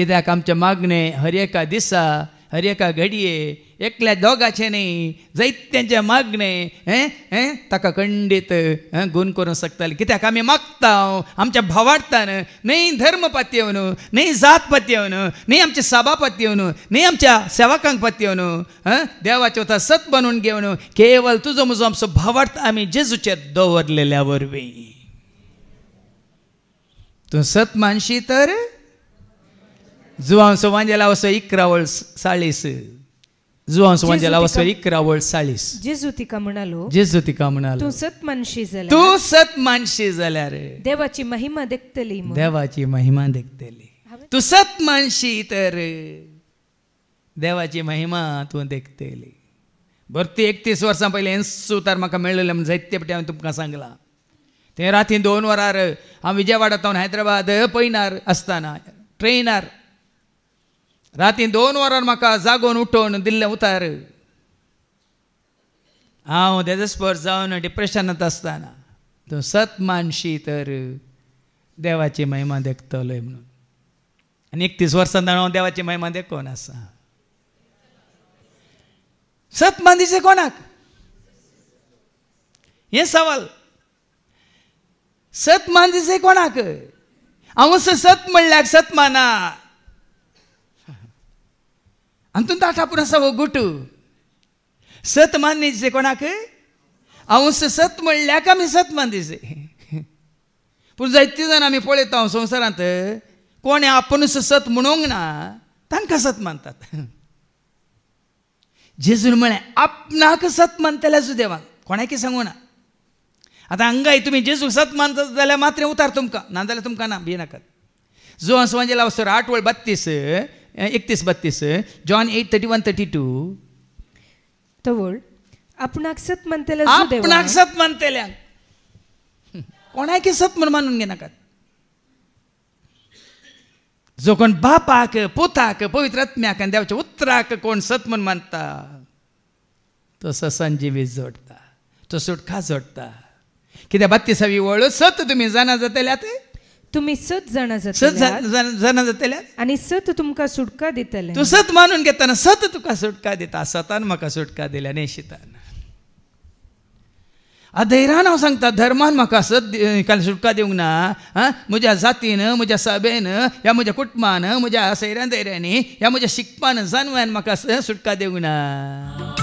कित्याक आमचे मागणे हर एका दिसा हर एका घडये एकल्या दोगाचे न्ही जायत्यांचे मागणे ताका खंडीत गुण करूंक शकताले कित्याक आमी मागता आमच्या भावार्थान न्ही धर्म पातयेवन न्ही जात पातयेवन न्ही आमचे सभा पातयेवन न्ही आमच्या सेवकांक पातयेवन देवाचे वता सत बनवून घेवन केवळ तुजो म्हजो आमचो भावार्थ आमी जेजूचेर दवरलेल्या वरवीं तूं सत मानशी तर जुवांसो वांजेला वसो 11:40 जुवांसो वांजेला वसो 11:40 जेजू तिका म्हणालो तूं सत मानशी जाल्यार देवाची महिमा देखतली तूं सत मानशी तर देवाची महिमा तूं देखतली भरती 31 वर्सां पयलीं हें सुतार म्हाका मेळ्ळेलें म्हण जायते फावटी हांवें तुमकां सांगलां तें राती 2 वरार हांव विजयवाडांतल्यान हैदराबाद पयनार आसतना ट्रेनार राती 2 वरार म्हाका जागोवन उठोवन दिल्लें उतार हांव डेस्पर जावन डिप्रेशनांत आसतना तूं सत मानशी तर देवाची महिमा देखतलोय म्हणून आनी 31 वर्सां हांव देवाची महिमा देखून आसा सत मानदिचे कोणाक हें सवाल सत मानदिचे कोणाक हांव सत म्हणल्यार सत माना अंतून ताटापूर आसा हो गुटू सत मानदिचे कोणाक हांव सत म्हणल्याक आमी सत मानदिचे पूण जायते जाण आमी पळयता संवसारांत कोणे आपुणूच सत म्हणूंक ना तांकां सत मानतात जेजून म्हळें आपणाक सत मानतल्याचो देवान कोणाकी सांगू ना आतां हांगाय तुमी जेजूक सत मानता जाल्यार मात्र उतार तुमकां नाजाल्यार तुमकां ना भिनाकात जुवांसो वांजेला वसो 8:32 जॉन 8:31-32 तवळ आपणाक सत मानतल्या कोणाकी सत म्हूण मानून घेनाकात जो कोण बापाक पुताक पवित्र आत्म्याक आनी देवाच्या उतराक कोण सत म्हूण मानता तो ससान जिवीत जोडटा तो सुटका जोडटा कित्याक 32वी वळ सत तुमी जाणा जातल्यात तुमी सत जाणा जातल्यात आनी सत तुमकां सुटका दितले तूं सत मानून घेतना सत तुका सुटका दिता सतान म्हाका सुटका दिल्या नेशितान अधैर्यान हांव सांगता धर्मान म्हाका सत सुटका दिवंक ना म्हज्या जातीन म्हज्या सभेन ह्या म्हज्या कुटुंबान म्हज्या सैऱ्या दैऱ्यांनी ह्या म्हज्या शिकपान जानव्यान म्हाका सुटका दिवंक ना